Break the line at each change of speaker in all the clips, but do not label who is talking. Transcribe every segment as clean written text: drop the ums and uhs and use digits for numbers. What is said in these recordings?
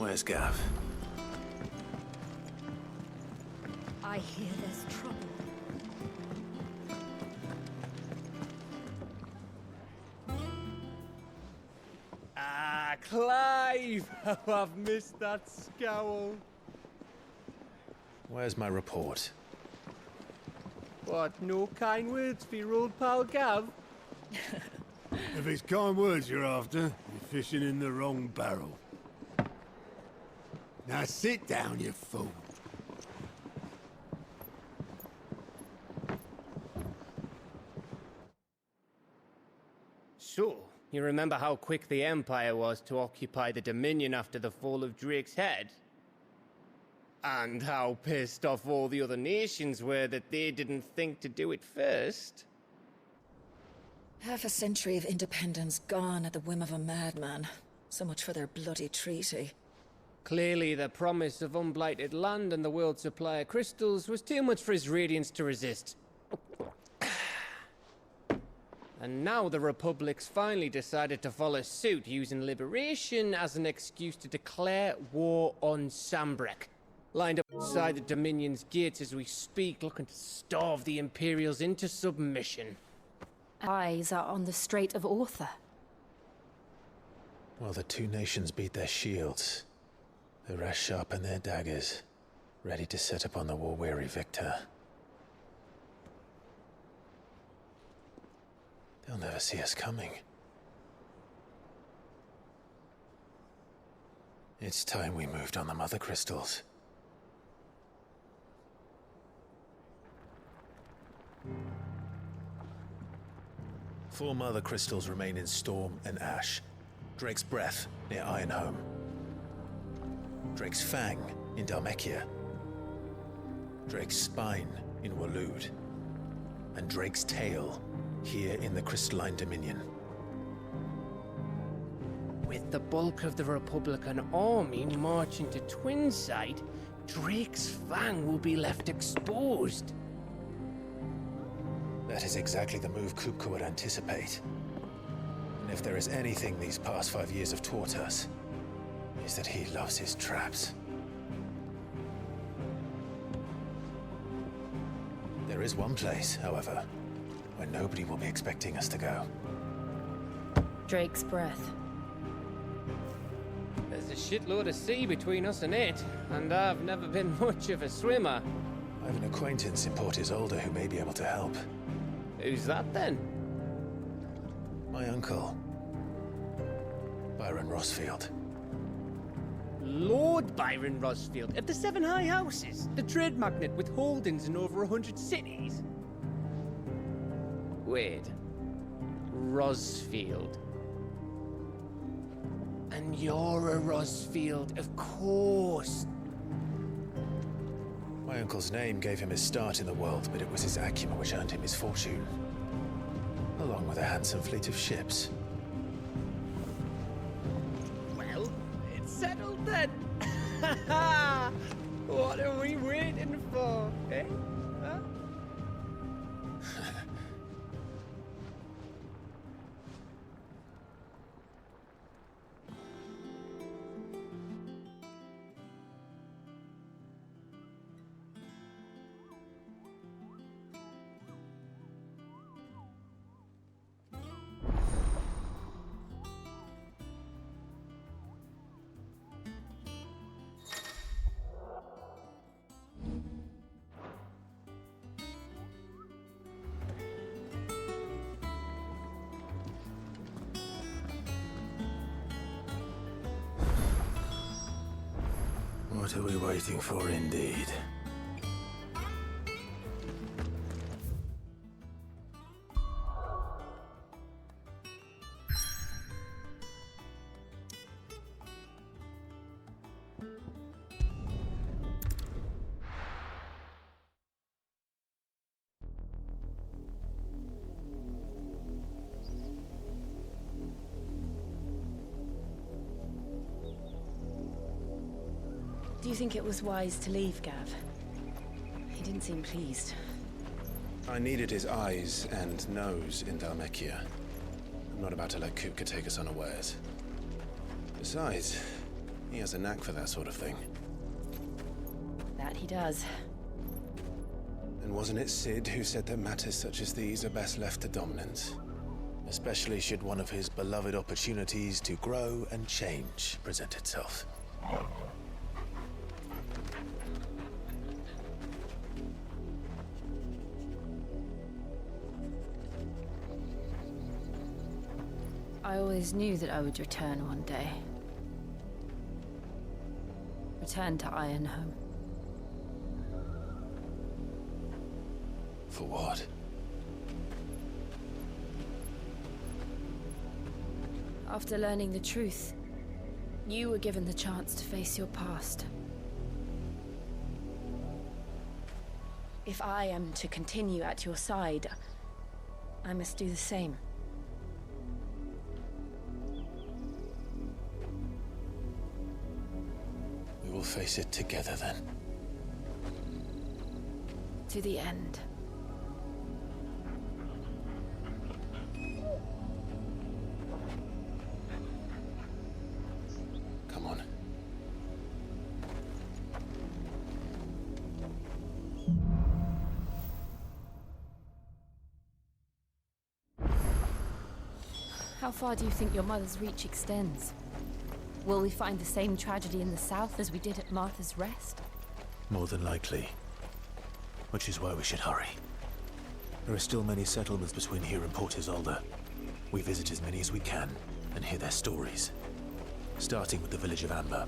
Where's Gav?
I hear there's trouble.
Ah, Clive! How I've missed that scowl.
Where's my report?
What, no kind words for your old pal Gav?
If it's kind words you're after, you're fishing in the wrong barrel. Now sit down, you fool.
So, you remember how quick the Empire was to occupy the Dominion after the fall of Drake's head? And how pissed off all the other nations were that they didn't think to do it first?
Half a century of independence gone at the whim of a madman. So much for their bloody treaty.
Clearly, the promise of unblighted land and the world's supply of crystals was too much for his radiance to resist. And now the Republic's finally decided to follow suit, using liberation as an excuse to declare war on Sambrek. Lined up outside the Dominion's gates as we speak, looking to starve the Imperials into submission.
Eyes are on the Strait of Author.
While the two nations beat their shields, the rest sharpen their daggers, ready to set upon the war-weary victor. They'll never see us coming. It's time we moved on the Mother Crystals. Four Mother Crystals remain in Storm and Ash. Drake's Breath near Ironhome. Drake's Fang in Dhalmekia. Drake's Spine in Waloed. And Drake's Tail here in the Crystalline Dominion.
With the bulk of the Republican army marching to Twinside, Drake's Fang will be left exposed.
That is exactly the move Kupka would anticipate. And if there is anything these past 5 years have taught us, is that he loves his traps. There is one place, however, where nobody will be expecting us to go.
Drake's Breath.
There's a shitload of sea between us and it, and I've never been much of a swimmer.
I have an acquaintance in Port Isolde who may be able to help.
Who's that then?
My uncle, Byron Rosfield.
Lord Byron Rosfield of the Seven High Houses, the trade magnate with holdings in over 100 cities. Wait, Rosfield. And you're a Rosfield, of course.
My uncle's name gave him his start in the world, but it was his acumen which earned him his fortune, along with a handsome fleet of ships.
Well, it's settled then. What are we waiting for, eh? Huh?
What are we waiting for, indeed?
Do you think it was wise to leave, Gav? He didn't seem pleased.
I needed his eyes and nose in Dhalmekia. I'm not about to let Kupka take us unawares. Besides, He has a knack for that sort of thing.
That he does.
And wasn't it Sid who said that matters such as these are best left to dominance? Especially should one of his beloved opportunities to grow and change present itself.
I always knew that I would return one day. Return to Ironhome.
For what?
After learning the truth, you were given the chance to face your past. If I am to continue at your side, I must do the same.
We will face it together then.
To the end.
Come on.
How far do you think your mother's reach extends? Will we find the same tragedy in the south as we did at Martha's Rest?
More than likely. Which is why we should hurry. There are still many settlements between here and Port Isolde. We visit as many as we can and hear their stories. Starting with the village of Amber.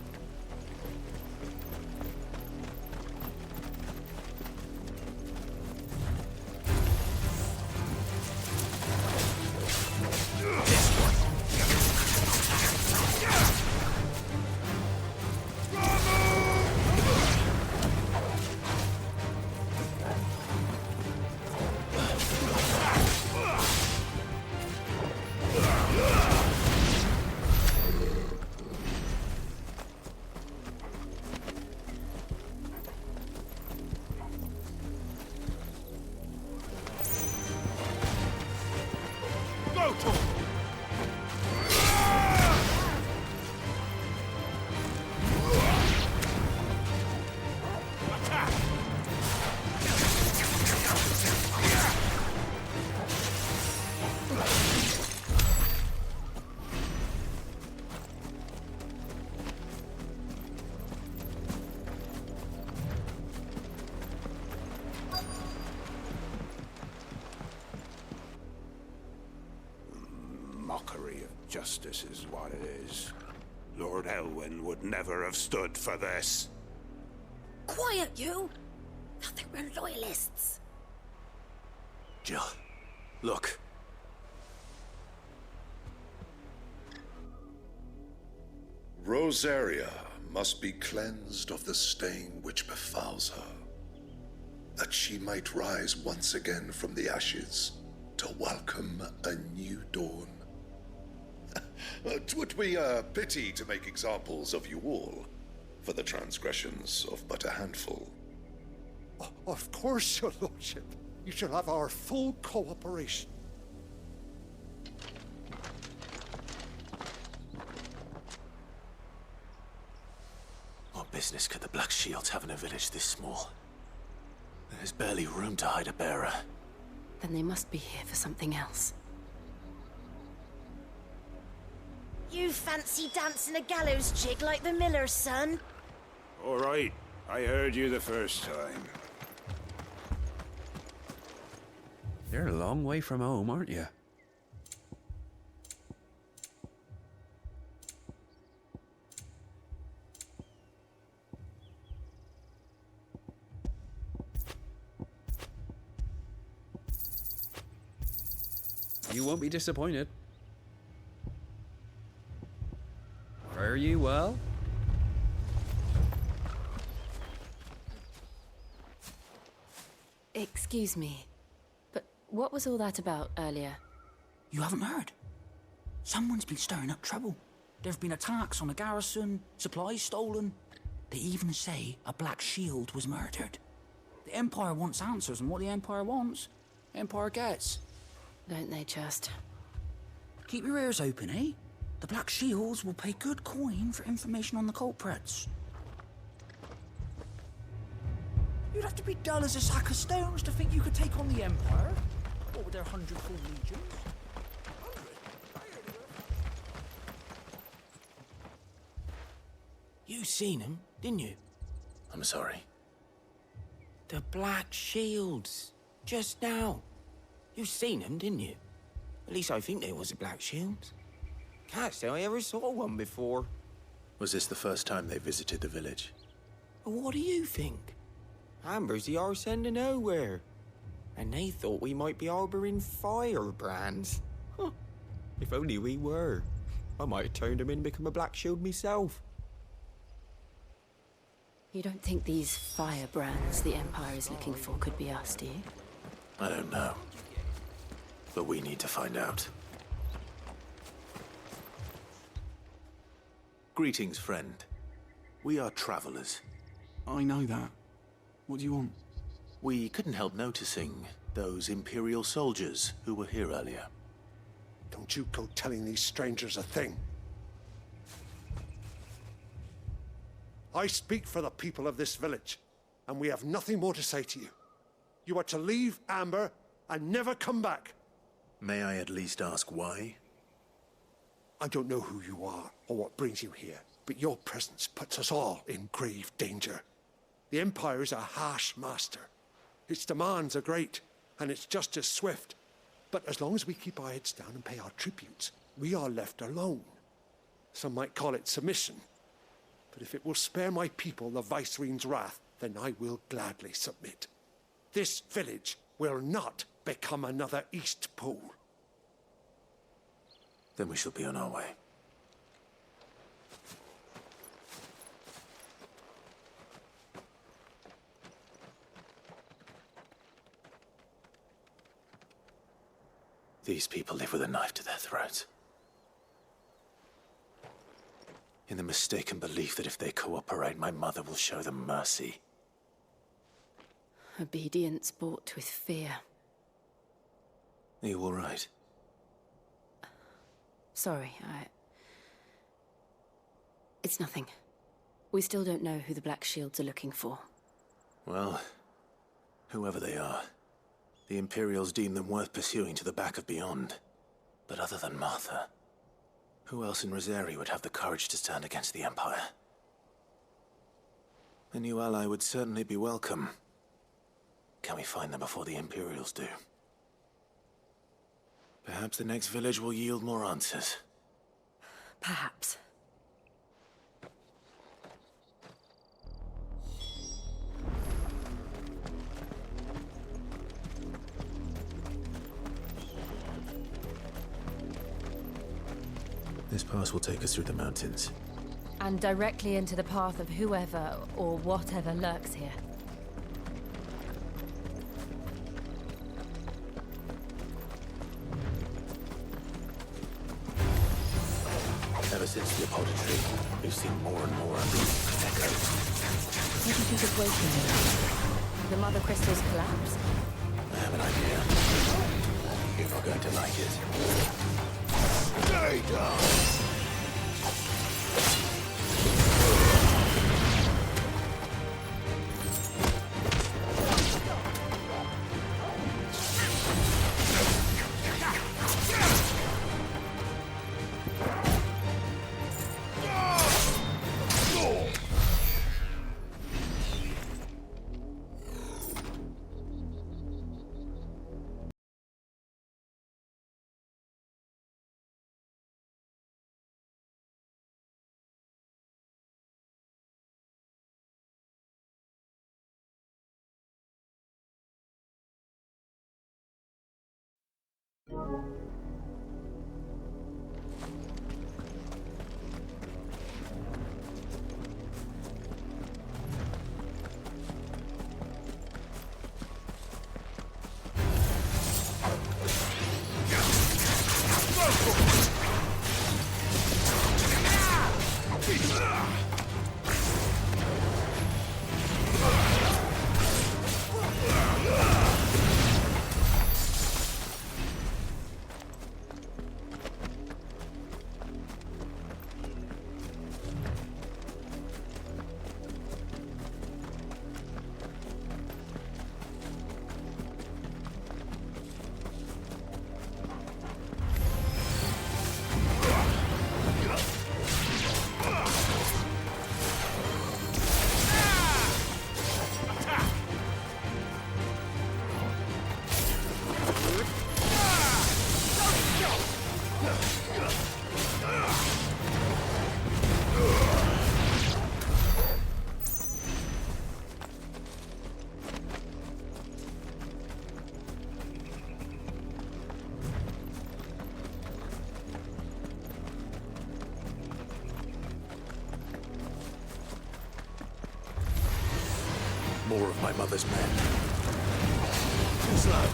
Mockery of justice is what it is. Lord Elwyn would never have stood for this.
Quiet, you! Thought they were loyalists.
Jill, look.
Rosaria must be cleansed of the stain which befouls her, that she might rise once again from the ashes to welcome a new dawn. 'Twould be a pity to make examples of you all, for the transgressions of but a handful.
Of course, your lordship. You shall have our full cooperation.
What business could the Black Shields have in a village this small? There's barely room to hide a bearer.
Then they must be here for something else.
You fancy dancing a gallows jig like the miller's son?
All right, I heard you the first time.
You're a long way from home, aren't you? You won't be disappointed. Fare ye well?
Excuse me, but what was all that about earlier?
You haven't heard? Someone's been stirring up trouble. There have been attacks on the garrison, supplies stolen. They even say a Black Shield was murdered. The Empire wants answers, and what the Empire wants, Empire gets.
Don't they just?
Keep your ears open, eh? The Black Shields will pay good coin for information on the culprits. You'd have to be dull as a sack of stones to think you could take on the Empire. What with their 100 full legions?
You seen him, didn't you?
I'm sorry.
The Black Shields. Just now. You seen them, didn't you? At least I think there was a Black Shield. Can't say I ever saw one before.
Was this the first time they visited the village?
What do you think? Amber's the arse end of nowhere. And they thought we might be harboring firebrands. Huh. If only we were. I might have turned them in and become a Black Shield myself.
You don't think these firebrands the Empire is looking for could be us, do you?
I don't know. But we need to find out. Greetings, friend. We are travelers.
I know that. What do you want?
We couldn't help noticing those Imperial soldiers who were here earlier.
Don't you go telling these strangers a thing. I speak for the people of this village, and we have nothing more to say to you. You are to leave Amber and never come back.
May I at least ask why?
I don't know who you are or what brings you here, but your presence puts us all in grave danger. The Empire is a harsh master. Its demands are great, and its justice swift. But as long as we keep our heads down and pay our tributes, we are left alone. Some might call it submission. But if it will spare my people the Viceroy's wrath, then I will gladly submit. This village will not become another East Pool.
Then we shall be on our way. These people live with a knife to their throats. In the mistaken belief that if they cooperate, my mother will show them mercy.
Obedience bought with fear.
Are you all right?
Sorry, It's nothing. We still don't know who the Black Shields are looking for.
Well, whoever they are, the Imperials deem them worth pursuing to the back of beyond. But other than Martha, who else in Rosari would have the courage to stand against the Empire? A new ally would certainly be welcome. Can we find them before the Imperials do? Perhaps the next village will yield more answers.
Perhaps.
This pass will take us through the mountains.
And directly into the path of whoever or whatever lurks here.
Ever since the apothecary, we've seen more and more of these echoes.
What do you think is waking them? The mother crystals collapse?
I have an idea. You're not going to like it. Stay down! of my mother's men. This one.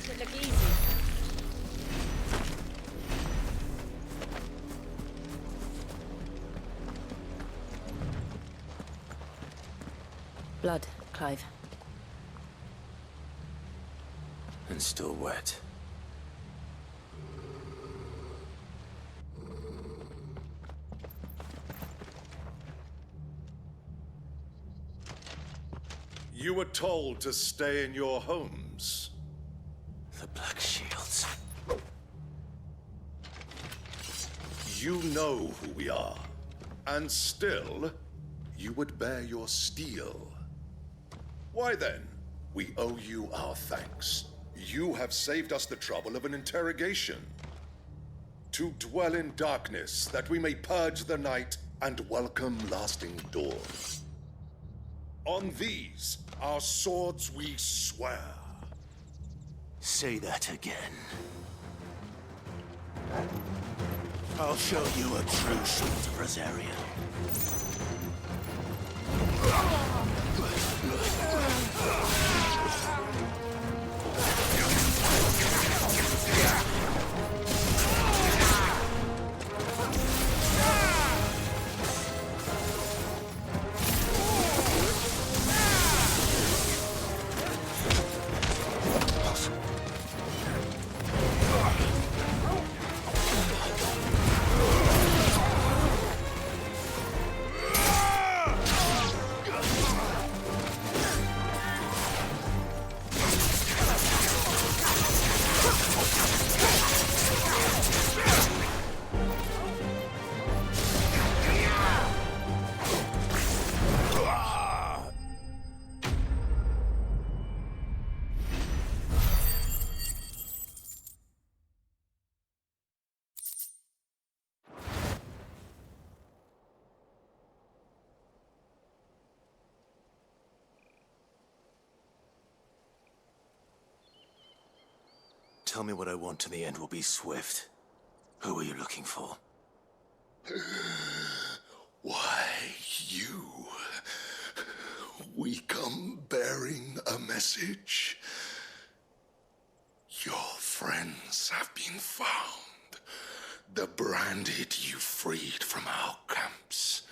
It look easy. Blood, Clive.
And still wet.
You were told to stay in your homes.
The Black Shields.
You know who we are. And still, you would bear your steel. Why then, we owe you our thanks. You have saved us the trouble of an interrogation. To dwell in darkness, that we may purge the night and welcome lasting dawn. On these, our swords we swear.
Say that again. I'll show you a true sword of Rosaria. Tell me what I want and the end will be swift. Who are you looking for?
Why, you. We come bearing a message. Your friends have been found. The branded you freed from our camps.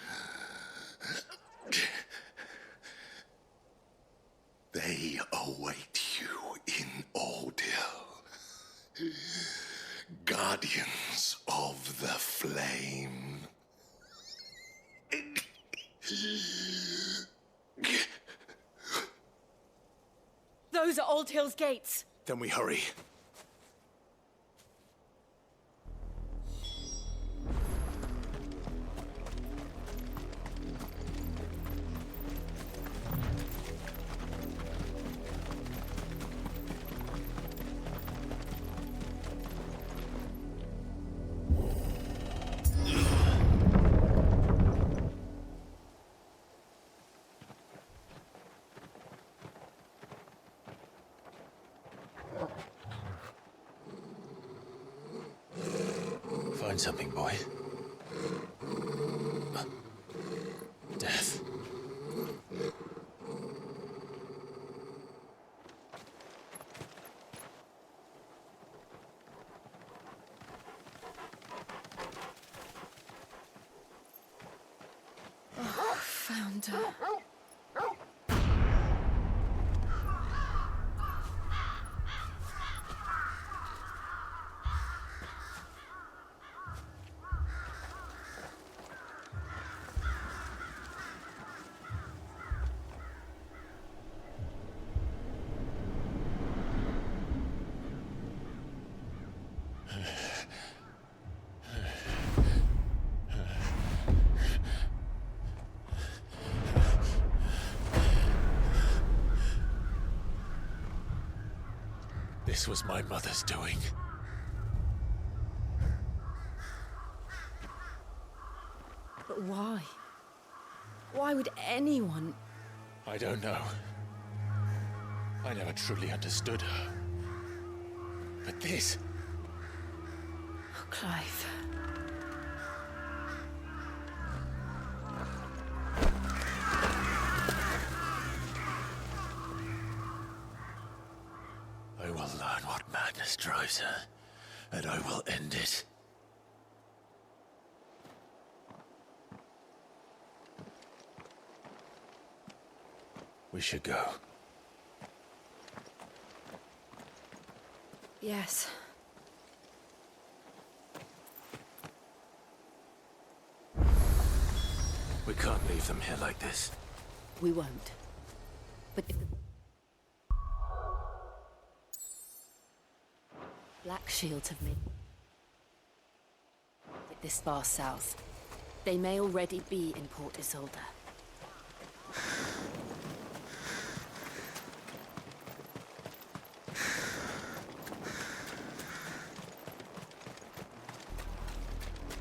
They await you in Ordeal. Guardians of the Flame.
Those are Old Hill's gates.
Then we hurry. Find something, boy. Death.
Oh, found her.
This was my mother's doing.
But why? Why would anyone...
I don't know. I never truly understood her. But this...
Oh, Clive.
I will learn what madness drives her, and I will end it. We should go.
Yes.
We can't leave them here like this.
We won't. But if the... Black Shields have made it this far south. They may already be in Port Isolde.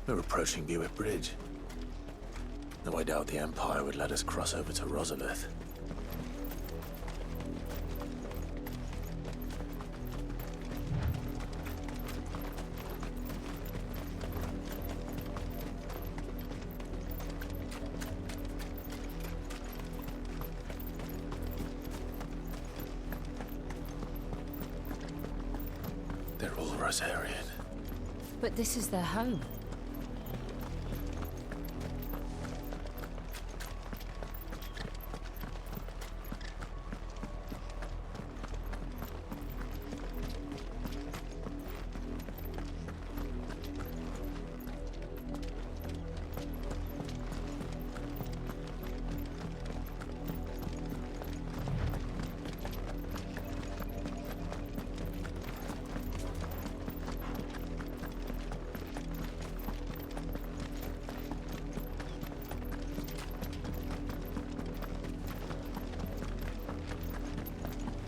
We're approaching Buick Bridge. Though I doubt the Empire would let us cross over to Rosalith. They're all Rosarian.
But this is their home.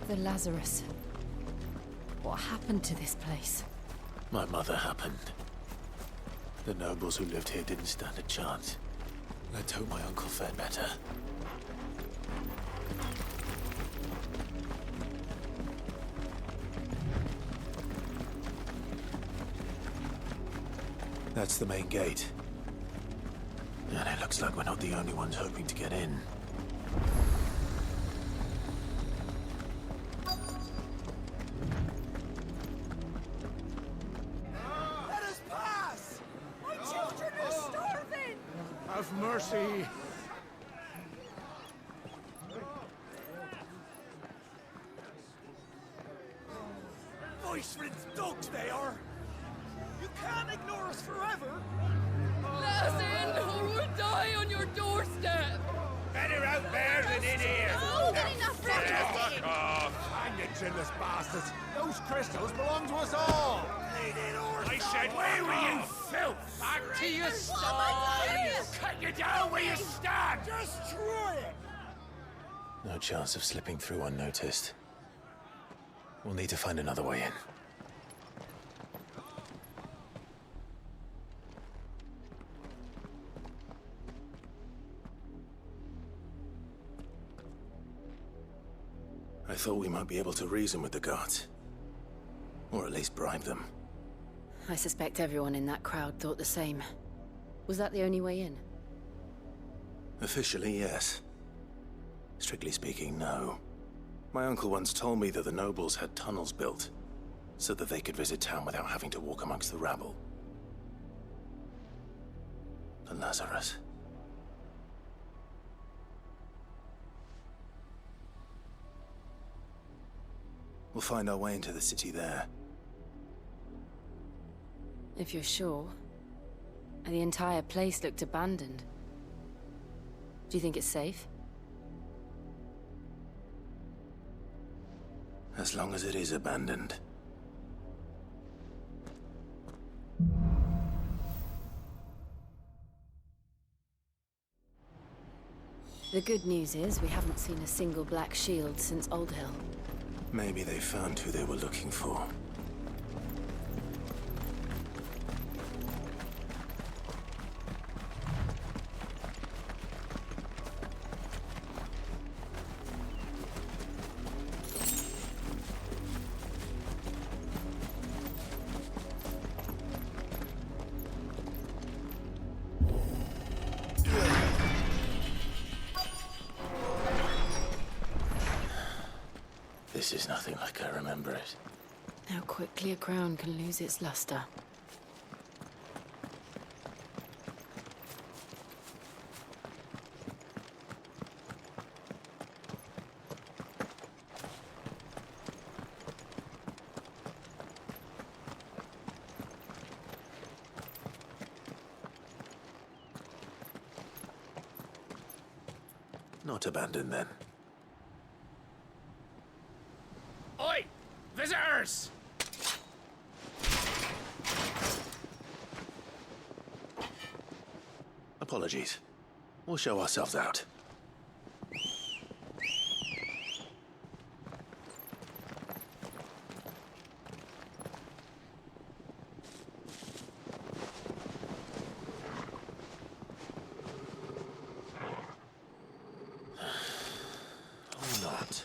The Lazarus. What happened to this place?
My mother happened. The nobles who lived here didn't stand a chance. Let's hope my uncle fared better. That's the main gate. And it looks like we're not the only ones hoping to get in.
Let us pass! My children are starving!
Have mercy.
Voice-ridden dogs they are! You can't ignore us forever!
Let us in, or we'll die on your doorstep!
Better out there than in here!
Oh, get enough for everything!
Hang you chinless bastards! Those crystals belong to us all! I said, where were you, filth? Back to your stalls! Cut you down where you stand! Destroy it!
No chance of slipping through unnoticed. We'll need to find another way in. I thought we might be able to reason with the guards. Or at least bribe them.
I suspect everyone in that crowd thought the same. Was that the only way in?
Officially, yes. Strictly speaking, no. My uncle once told me that the nobles had tunnels built, so that they could visit town without having to walk amongst the rabble. The Lazarus. We'll find our way into the city there.
If you're sure. The entire place looked abandoned. Do you think it's safe?
As long as it is abandoned.
The good news is we haven't seen a single black shield since Old Hill.
Maybe they found who they were looking for. This is nothing like I remember it.
How quickly a crown can lose its luster.
Not abandoned then.
Oi! Visitors!
Apologies. We'll show ourselves out. Or not.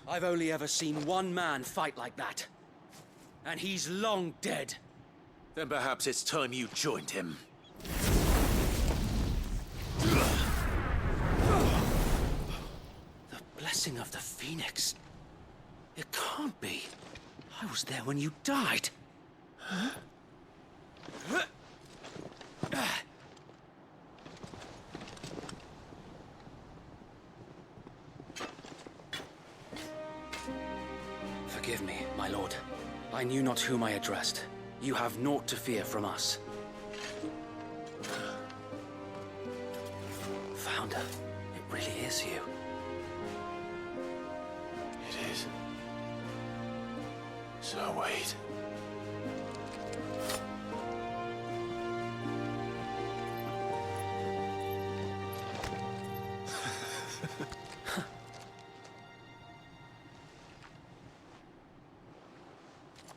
I've only ever seen one man fight like that. And he's long dead.
Then perhaps it's time you joined him.
The blessing of the Phoenix. It can't be. I was there when you died. Huh? Forgive me, my lord. I knew not whom I addressed. You have naught to fear from us. Founder, it really is you.
It is. So wait.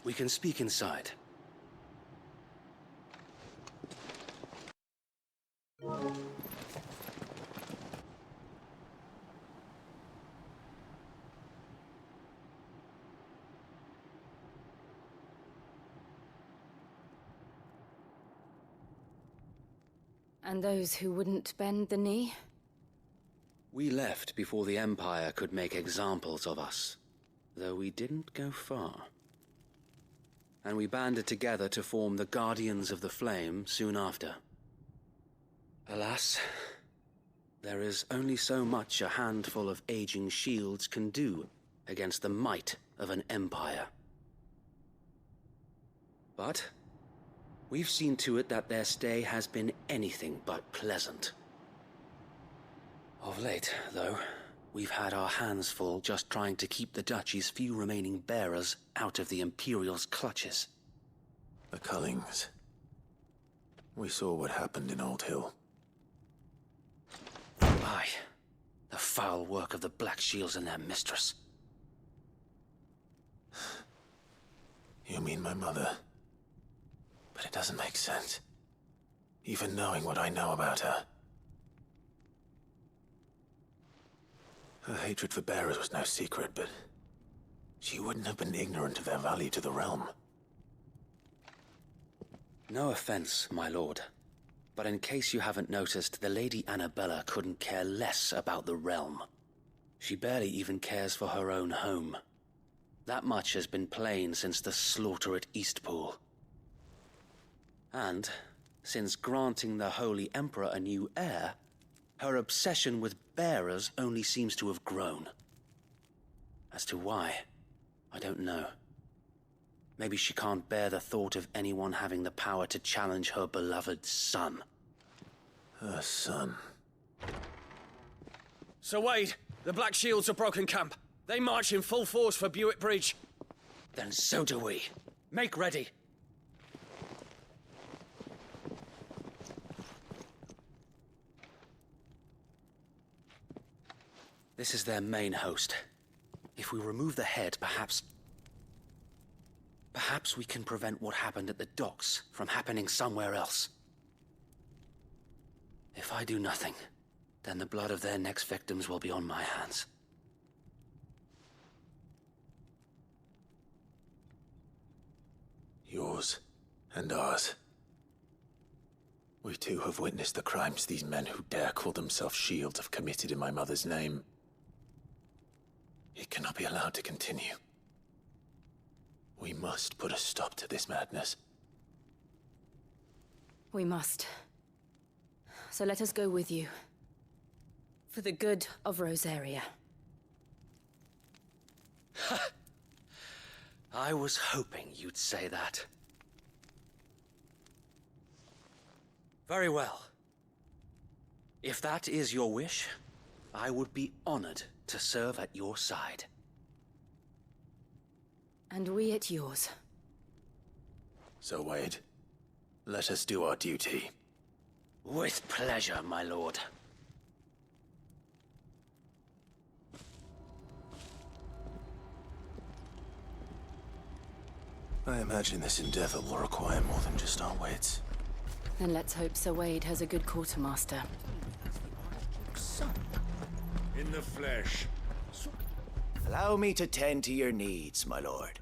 We can speak inside.
And those who wouldn't bend the knee?
We left before the Empire could make examples of us, though we didn't go far. And we banded together to form the Guardians of the Flame soon after. Alas, there is only so much a handful of aging shields can do against the might of an empire. But we've seen to it that their stay has been anything but pleasant. Of late, though, we've had our hands full just trying to keep the Duchy's few remaining bearers out of the Imperial's clutches.
The Cullings. We saw what happened in Old Hill.
Aye. The foul work of the Black Shields and their mistress.
You mean my mother? But it doesn't make sense. Even knowing what I know about her. Her hatred for bearers was no secret, but she wouldn't have been ignorant of their value to the realm.
No offense, my lord, But in case you haven't noticed, the Lady Annabella couldn't care less about the realm. She barely even cares for her own home. That much has been plain since the slaughter at Eastpool. And, since granting the Holy Emperor a new heir, her obsession with bearers only seems to have grown. As to why, I don't know. Maybe she can't bear the thought of anyone having the power to challenge her beloved son.
Her son.
Sir Wade, the Black Shields have broken camp. They march in full force for Buick Bridge.
Then so do we.
Make ready.
This is their main host. If we remove the head, perhaps we can prevent what happened at the docks from happening somewhere else. If I do nothing, then the blood of their next victims will be on my hands.
Yours and ours. We too have witnessed the crimes these men who dare call themselves shields have committed in my mother's name. It cannot be allowed to continue. We must put a stop to this madness.
We must. So let us go with you. For the good of Rosaria.
I was hoping you'd say that. Very well. If that is your wish, I would be honored to serve at your side.
And we at yours.
So, Wade, let us do our duty.
With pleasure, my lord.
I imagine this endeavor will require more than just our wits.
Then let's hope Sir Wade has a good quartermaster.
In the flesh.
Allow me to tend to your needs, my lord.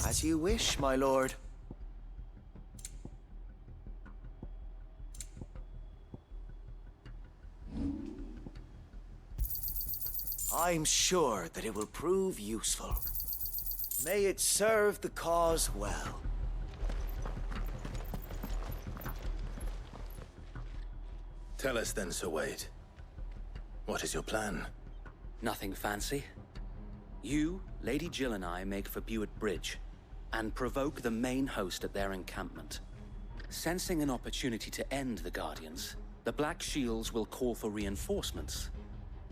As you wish, my lord. I'm sure that it will prove useful. May it serve the cause well.
Tell us then, Sir Wade. What is your plan?
Nothing fancy. You, Lady Jill and I make for Buick Bridge, and provoke the main host at their encampment. Sensing an opportunity to end the Guardians, the Black Shields will call for reinforcements,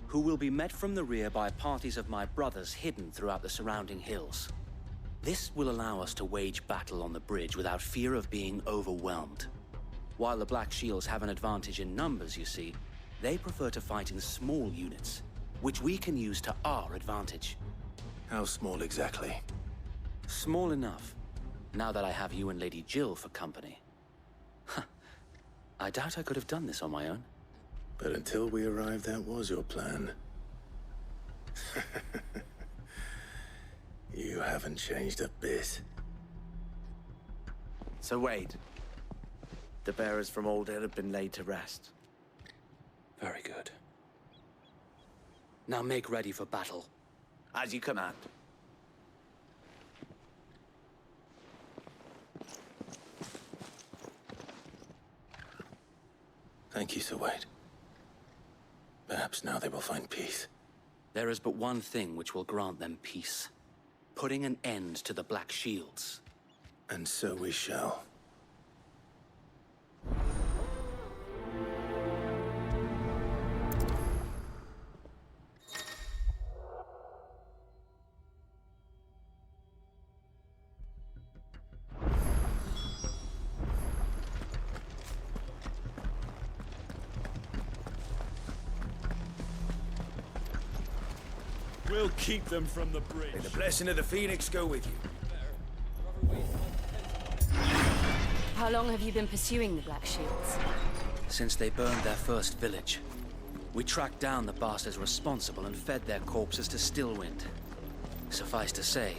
who will be met from the rear by parties of my brothers hidden throughout the surrounding hills. This will allow us to wage battle on the bridge without fear of being overwhelmed. While the Black Shields have an advantage in numbers, you see, they prefer to fight in small units, which we can use to our advantage.
How small exactly?
Small enough, now that I have you and Lady Jill for company. I doubt I could have done this on my own.
But until we arrived, that was your plan. You haven't changed a bit.
So Wade, the bearers from Old Hill have been laid to rest.
Very good. Now make ready for battle.
As you command.
Thank you, Sir Wade. Perhaps now they will find peace.
There is but one thing which will grant them peace. Putting an end to the Black Shields.
And so we shall.
We'll keep them from the bridge.
May the blessing of the Phoenix go with you.
How long have you been pursuing the Black Shields?
Since they burned their first village. We tracked down the bastards responsible and fed their corpses to Stillwind. Suffice to say,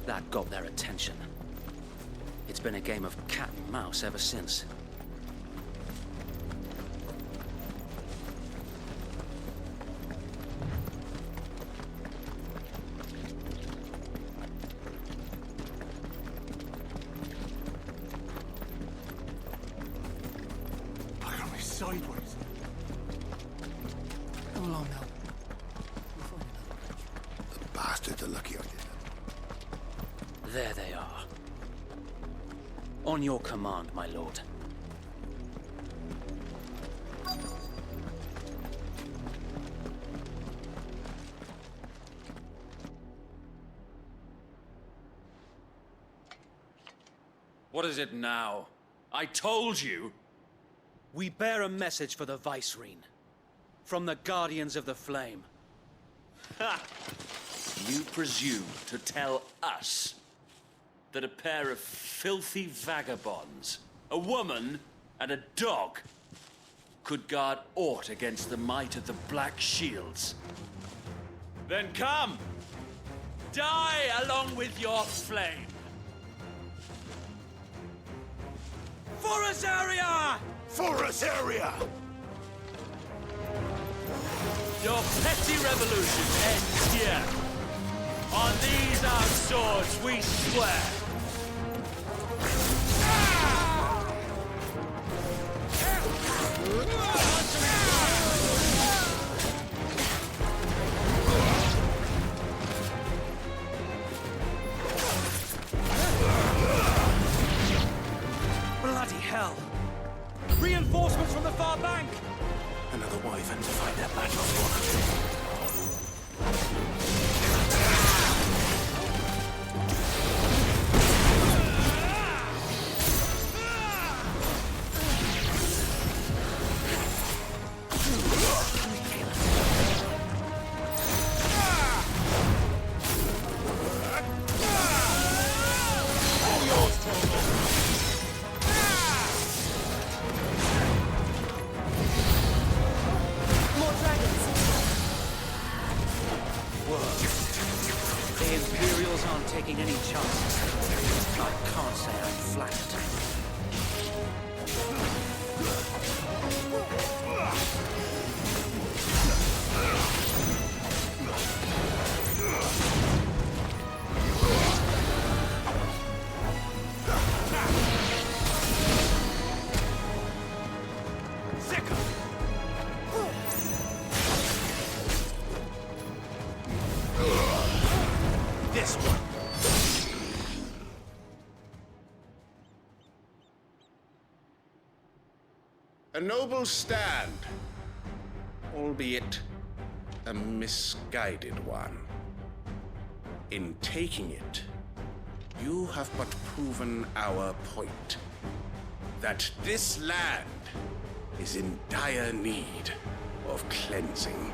that got their attention. It's been a game of cat and mouse ever since.
Look at me sideways.
Come along now.
The bastards are lucky I did that.
There they are. On your command, my lord.
What is it now? I told you!
We bear a message for the Vicereine. From the Guardians of the Flame.
Ha! You presume to tell us that a pair of filthy vagabonds, a woman and a dog, could guard aught against the might of the Black Shields? Then come! Die along with your flame! For Azaria!
For Azaria!
Your petty revolution ends here. On these our swords we swear.
Bloody hell! Reinforcements from the far bank!
Another wyvern to fight that battle for.
The Imperials aren't taking any chances. I can't say I'm flattered.
This one.
A noble stand, albeit a misguided one. In taking it, you have but proven our point. That this land is in dire need of cleansing.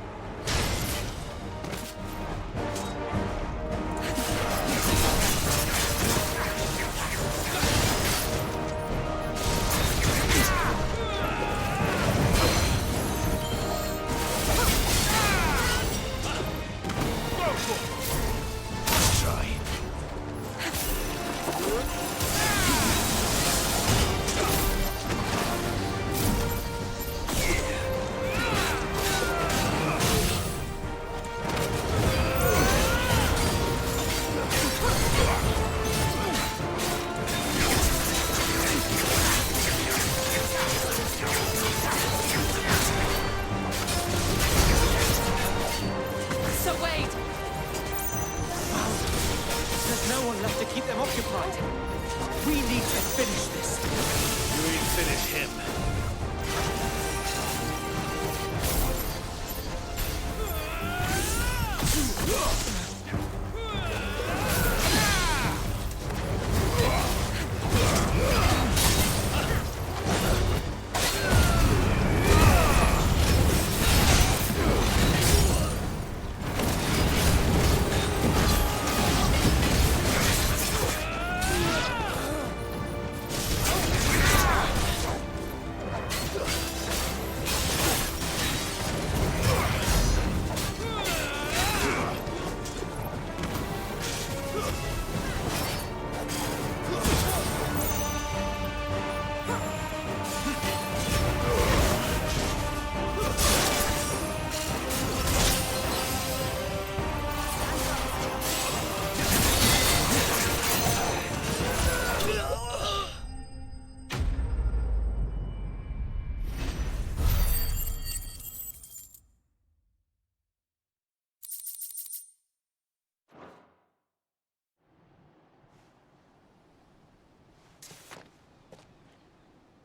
There's no one left to keep them occupied. We need to finish this.
We finish him.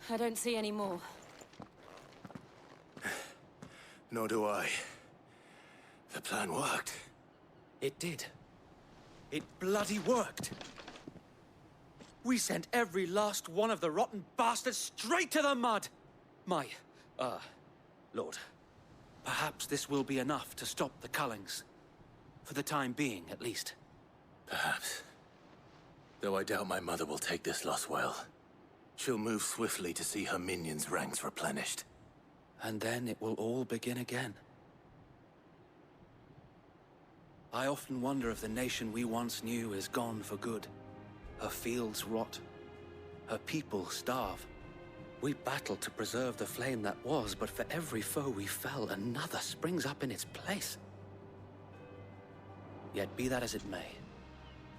I don't see any more.
Nor do I. The plan worked.
It did. It bloody worked. We sent every last one of the rotten bastards straight to the mud! Lord, perhaps this will be enough to stop the Cullings. For the time being, at least.
Perhaps. Though I doubt my mother will take this loss well. She'll move swiftly to see her minions' ranks replenished.
And then it will all begin again. I often wonder if the nation we once knew is gone for good. Her fields rot. Her people starve. We battled to preserve the flame that was, but for every foe we fell, another springs up in its place. Yet be that as it may,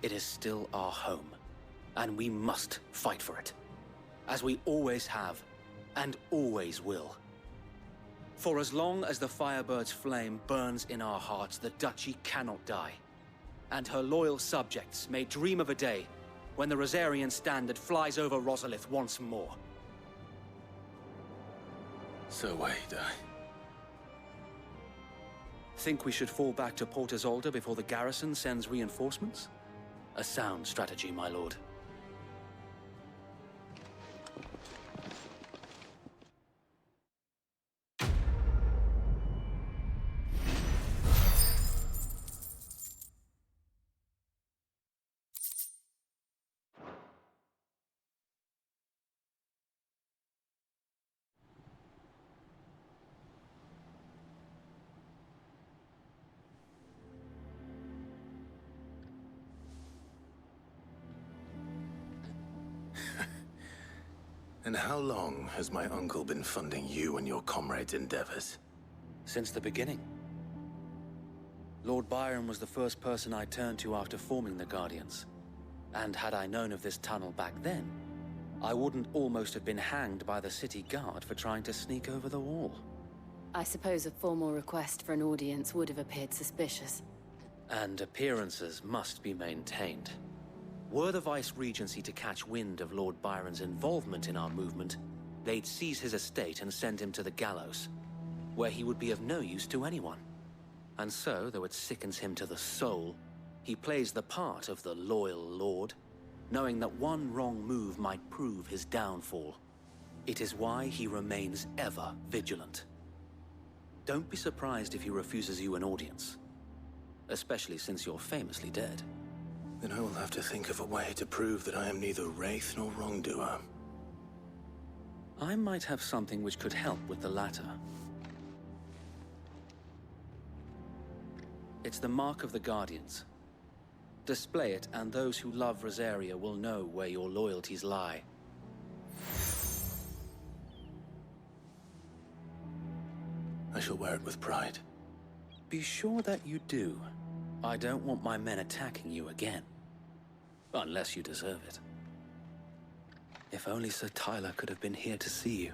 it is still our home, and we must fight for it. As we always have, and always will. For as long as the Firebird's flame burns in our hearts, the Duchy cannot die. And her loyal subjects may dream of a day when the Rosarian standard flies over Rosalith once more.
So wait,
Think we should fall back to Port Isolde before the garrison sends reinforcements? A sound strategy, my lord.
And how long has my uncle been funding you and your comrades' endeavors?
Since the beginning. Lord Byron was the first person I turned to after forming the Guardians. And had I known of this tunnel back then, I wouldn't almost have been hanged by the city guard for trying to sneak over the wall.
I suppose a formal request for an audience would have appeared suspicious.
And appearances must be maintained. Were the Vice-Regency to catch wind of Lord Byron's involvement in our movement, they'd seize his estate and send him to the gallows, where he would be of no use to anyone. And so, though it sickens him to the soul, he plays the part of the loyal lord, knowing that one wrong move might prove his downfall. It is why he remains ever vigilant. Don't be surprised if he refuses you an audience, especially since you're famously dead.
Then I will have to think of a way to prove that I am neither wraith nor wrongdoer.
I might have something which could help with the latter. It's the mark of the Guardians. Display it, and those who love Rosaria will know where your loyalties lie.
I shall wear it with pride.
Be sure that you do. I don't want my men attacking you again. Unless you deserve it. If only Sir Tyler could have been here to see you.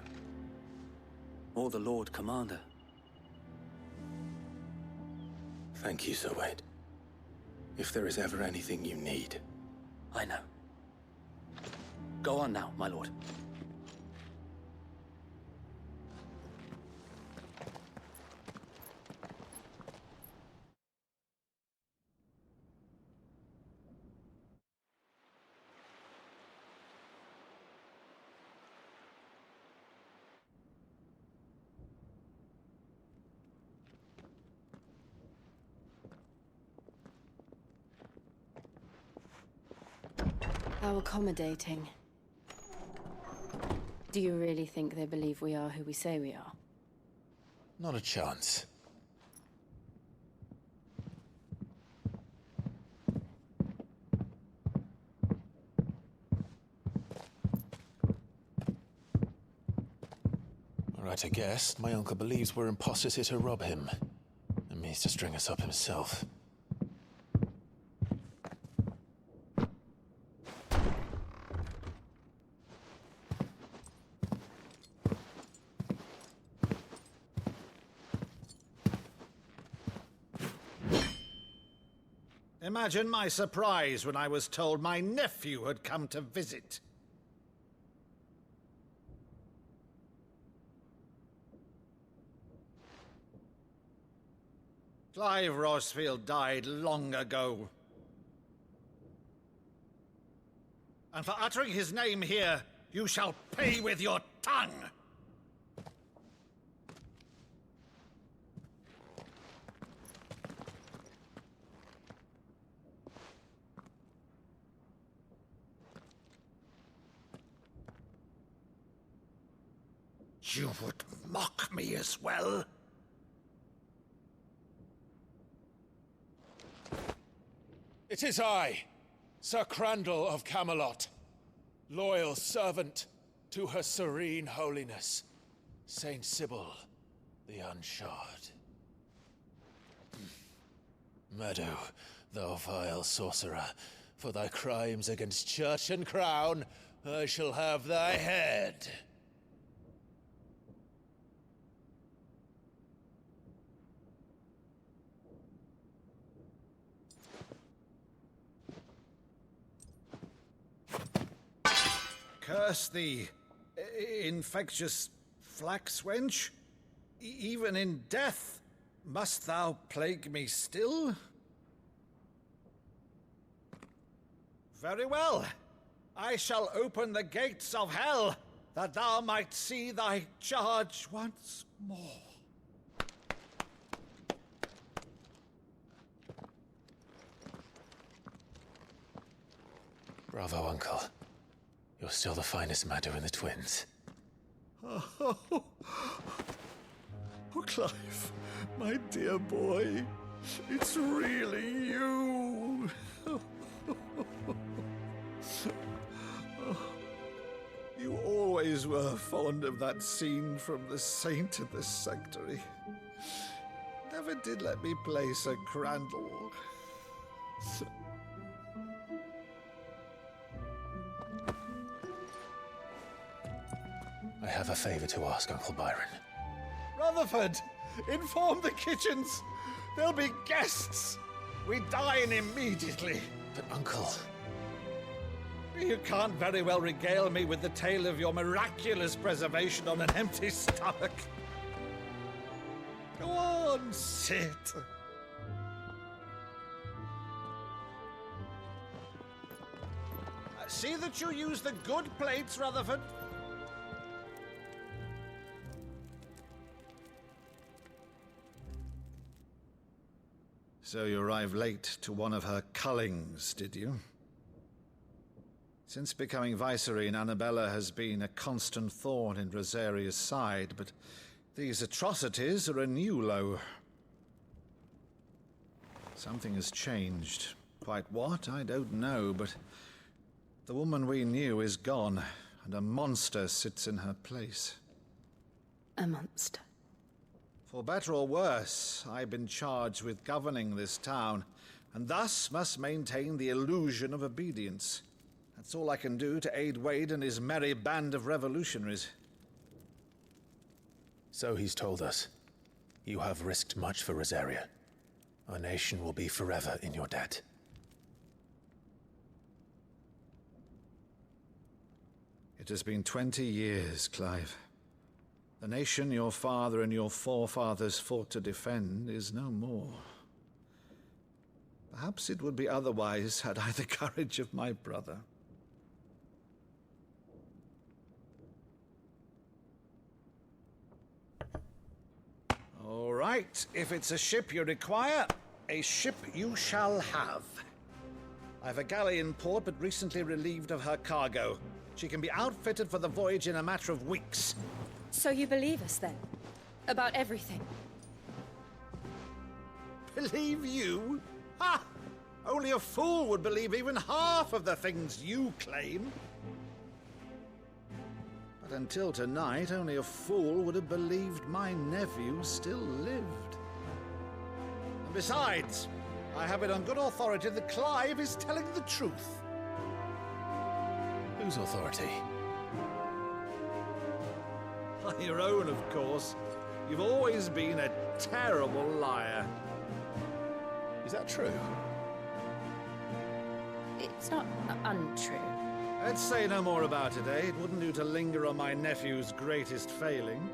Or the Lord Commander.
Thank you, Sir Wade. If there is ever anything you need.
I know. Go on now, my lord.
How accommodating. Do you really think they believe we are who we say we are?
Not a chance. All right, I guess. My uncle believes we're imposters here to rob him. And means to string us up himself.
Imagine my surprise when I was told my nephew had come to visit. Clive Rosfield died long ago. And for uttering his name here, you shall pay with your tongue! You would mock me as well?
It is I, Sir Crandall of Camelot, loyal servant to Her Serene Holiness, Saint Sybil the Unshod. Meadow, thou vile sorcerer, for thy crimes against church and crown, I shall have thy head.
Curse thee, infectious flax wench. Even in death, must thou plague me still? Very well. I shall open the gates of hell, that thou might see thy charge once more.
Bravo, Uncle. You're still the finest Meadow in the twins.
Oh, Clive, my dear boy, it's really you. You always were fond of that scene from The Saint and the Sanctuary. Never did let me play Sir Crandall.
I have a favor to ask, Uncle Byron.
Rutherford, inform the kitchens. There'll be guests. We dine immediately.
But, Uncle...
You can't very well regale me with the tale of your miraculous preservation on an empty stomach. Go on, sit. See that you use the good plates, Rutherford. So you arrived late to one of her cullings, did you? Since becoming Vicereine, Annabella has been a constant thorn in Rosaria's side, but these atrocities are a new low. Something has changed. Quite what, I don't know, but the woman we knew is gone, and a monster sits in her place.
A monster?
For better or worse, I've been charged with governing this town, and thus must maintain the illusion of obedience. That's all I can do to aid Wade and his merry band of revolutionaries.
So he's told us. You have risked much for Rosaria. Our nation will be forever in your debt.
It has been 20 years, Clive. The nation your father and your forefathers fought to defend is no more. Perhaps it would be otherwise had I the courage of my brother. All right, if it's a ship you require, a ship you shall have. I've a galley in port, but recently relieved of her cargo. She can be outfitted for the voyage in a matter of weeks.
So you believe us, then? About everything?
Believe you? Ha! Only a fool would believe even half of the things you claim. But until tonight, only a fool would have believed my nephew still lived. And besides, I have it on good authority that Clive is telling the truth.
Whose authority?
Your own, of course. You've always been a terrible liar.
Is that true?
It's not untrue.
Let's say no more about it, eh? It wouldn't do to linger on my nephew's greatest failing.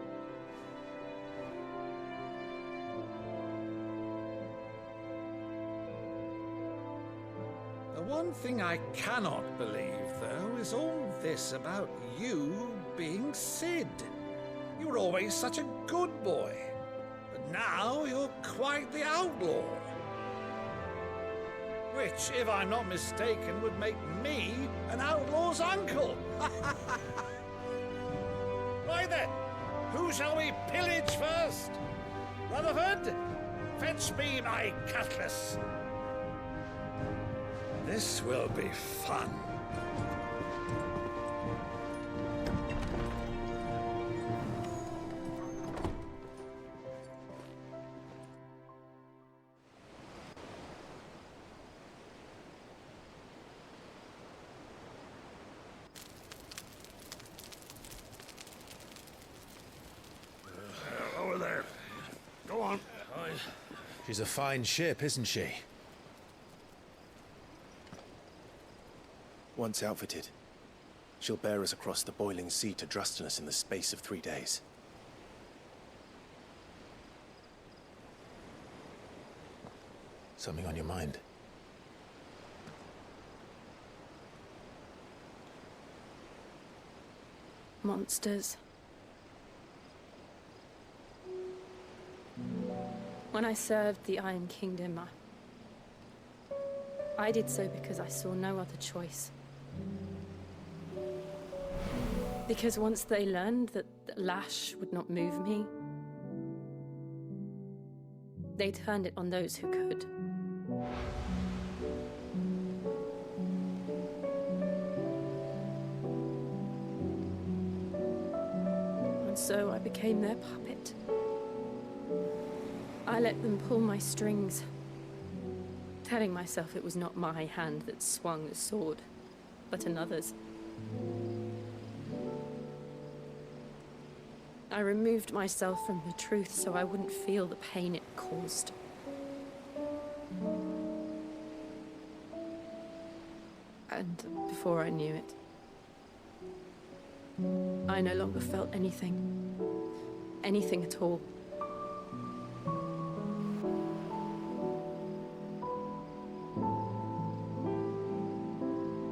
The one thing I cannot believe, though, is all this about you being Sid. You were always such a good boy, but now you're quite the outlaw. Which, if I'm not mistaken, would make me an outlaw's uncle. Why then, who shall we pillage first? Rutherford, fetch me my cutlass. This will be fun.
Over there. Go on.
She's a fine ship, isn't she?
Once outfitted, she'll bear us across the boiling sea to Drustinus in the space of 3 days. Something on your mind?
Monsters. When I served the Iron Kingdom, I did so because I saw no other choice. Because once they learned that the lash would not move me, they turned it on those who could. And so I became their puppet. I let them pull my strings, telling myself it was not my hand that swung the sword, but another's. I removed myself from the truth so I wouldn't feel the pain it caused. And before I knew it, I no longer felt anything. Anything at all.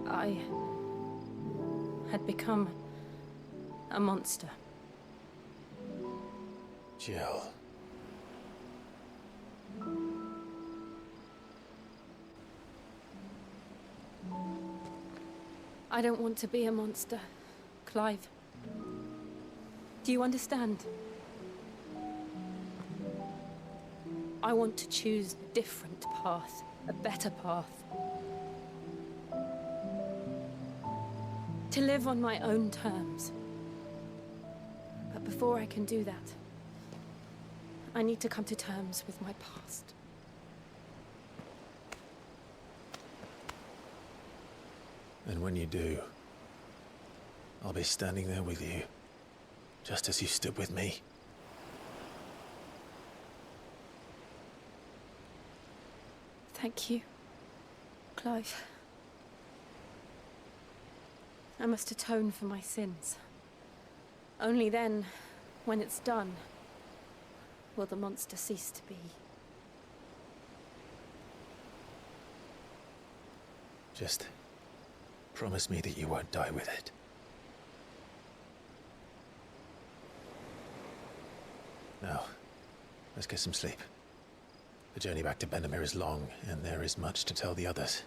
I had become a monster.
Jill.
I don't want to be a monster, Clive. Do you understand? I want to choose a different path, a better path. To live on my own terms. But before I can do that, I need to come to terms with my past.
And when you do, I'll be standing there with you, just as you stood with me.
Thank you, Clive. I must atone for my sins. Only then, when it's done, will the monster cease to be.
Just promise me that you won't die with it. Now, let's get some sleep. The journey back to Benamir is long, and there is much to tell the others.